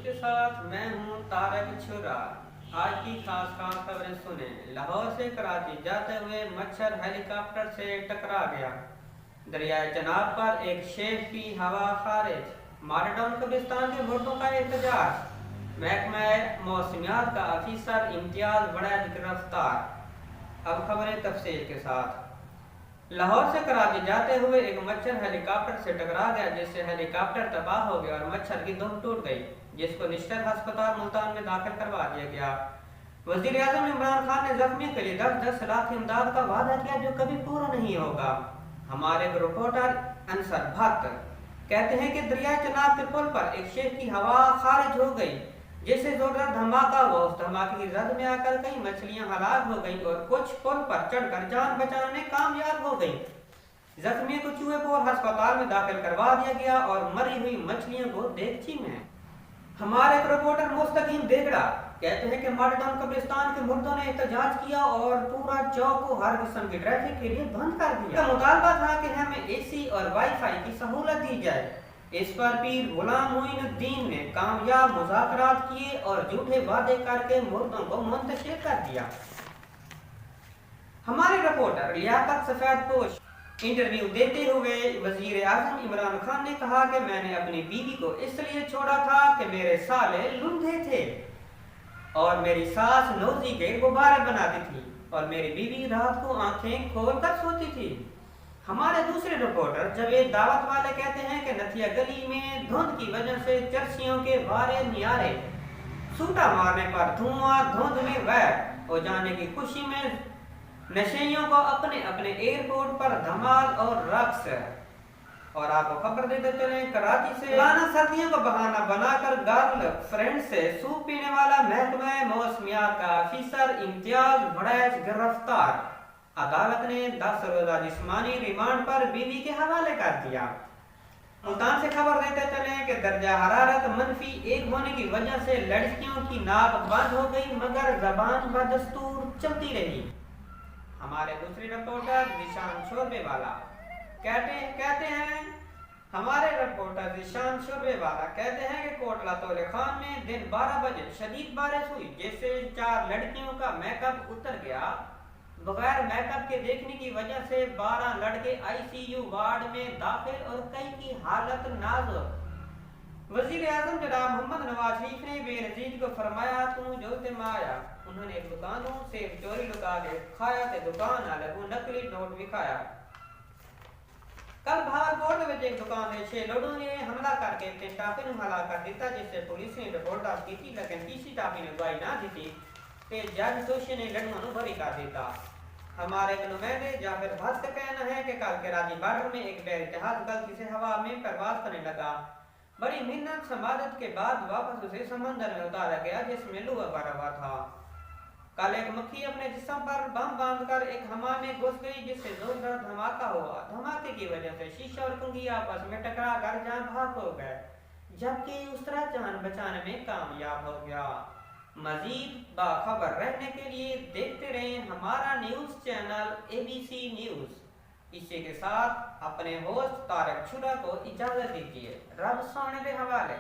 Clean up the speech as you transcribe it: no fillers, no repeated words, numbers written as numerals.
के साथ मैं हूं तारक छुरा। आज की खास खबरें सुने। लाहौर से कराची जाते हुए मच्छर हेलीकॉप्टर से टकरा गया। दरियाए चनाब पर एक शेख की हवा खारिज। मारडाउन कब्रिस्तान के मुर्दों का एहतजाज। महकमा मौसमियात का अफीसर इम्तियाज वड़ैद गिरफ्तार। अब खबरें तफसील के साथ। लाहौर से कराची जाते हुए एक मच्छर हेलीकॉप्टर से टकरा गया, जिससे हेलीकॉप्टर तबाह हो गया और मच्छर की दुम टूट गई, जिसको निश्चित अस्पताल मुल्तान में दाखिल करवा दिया गया। वजीर आजम इमरान खान ने जख्मियों के लिए 10-10 लाख इमदाद का वादा किया, जो कभी पूरा नहीं होगा। हमारे रिपोर्टर अंसर भट्ट कहते हैं कि दरिया चनाब के पुल पर एक शेख की हवा खारिज हो गई, जिससे जोरदार धमाका हुआ। उस धमाके की जद में आकर कई मछलियां हलाक हो गईं और कुछ पुल पर चढ़कर जान बचाने में कामयाब हो गईं। जख्मियों को चूहेपोर अस्पताल में दाखिल करवा दिया गया और मरी हुई मछलियों को देगची में। हमारे रिपोर्टर मुस्तकीम देगड़ा कहते हैं कि मारडाउन कब्रिस्तान के मुर्दों ने एहतजाज किया और पूरा चौक को हर किस्म की ट्रैफिक के लिए बंद कर दिया। मुतालबा था कि हमें एसी और वाईफाई की सहूलत दी जाए। इस पर पीर गुलाम मोइनुद्दीन ने कामयाब मुज़ाकरात किए और झूठे वादे करके मुर्दों को मुंतशिर कर दिया। हमारे रिपोर्टर लियाकत सफेदपोश इंटरव्यू देते हुए वजीर आजम इमरान खान ने कहा कि मैंने अपनी बीवी को इसलिए छोड़ा था कि मेरे साले लुंधे थे और मेरी सास नौजी के गुब्बारे बनाती थी और मेरी बीवी रात को आंखें खोलकर सोती थी। हमारे दूसरे रिपोर्टर जवेद दावत वाले कहते हैं कि नथिया गली में धुंध की वजह से चर्चियों के वारे नियारे सूटा मारने पर धुआं धुंध में गायब हो जाने की खुशी में नशेइयों को अपने अपने एयरपोर्ट पर धमाल और रक्स। और आपको खबर देते चले, कराची से पुराना सर्दियों का बहाना बनाकर गर्ल फ्रेंड से सूप पीने वाला महकमा मौसमियात का अफीसर इम्तियाज वड़ैद गिरफ्तार। अदालत ने 10 रोजा जिस्मानी रिमांड पर बीवी के हवाले कर दिया। मुल्तान से खबर देते चले कि दर्जा हरारत -1 होने की वजह से लड़कियों की नाक बंद हो गई, मगर जबान बदस्तूर चलती रही। हमारे दूसरी रिपोर्टर निशान शोरबे वाला कहते हैं कि कोटला तोले खान में दिन 12 बजे शदीद बारिश हुई, जिससे 4 लड़कियों का मेकअप उतर गया। बगैर मेकअप के देखने की वजह से 12 लड़के आईसीयू वार्ड में दाखिल और कई की हालत नाजुक। वजीर आजम जनाब मोहम्मद नवाज शरीफ ने बेनजीर को फरमाया, तू जो ते माया। उन्होंने एक दुकानों से चोरी लुका के खाया ते दुकान वाले को नकली नोट दिखाया। कल भावलपुर में एक दुकान में 6 लोगों ने हमला करके अपने स्टाफी ने हला कर दिया, जिससे पुलिस ने रिपोर्ट दर्ज की थी, लेकिन किसी स्टाफी ने गवाही ना दी थी कि जज दोषी ने लड़कों बरी कर दिया। हमारे नुमाइंदे जाफर भट्ट का कहना है कि कल कराची बॉर्डर में एक बहरी जहाज गलती से हवा में परवाज करने लगा। बड़ी मेहनत समाजत के बाद वापस उसे समंदर में उतारा गया, जिसमें लुआ भरा हुआ था। कल एक मक्खी अपने जिस्म पर बम बांधकर एक हमाम में घुस गई, जिससे जोरदार धमाका हुआ। धमाके की वजह से शीशा और कंघी आपस में टकरा कर जान भाग हो गए, जबकि उसरा जान बचाने में कामयाब हो गया। मजीद बाखबर रहने के लिए देखते रहें हमारा न्यूज चैनल ABC न्यूज। इसी के साथ अपने होस्ट तारक छुरा को इजाजत दीजिए। रब सोने के हवाले।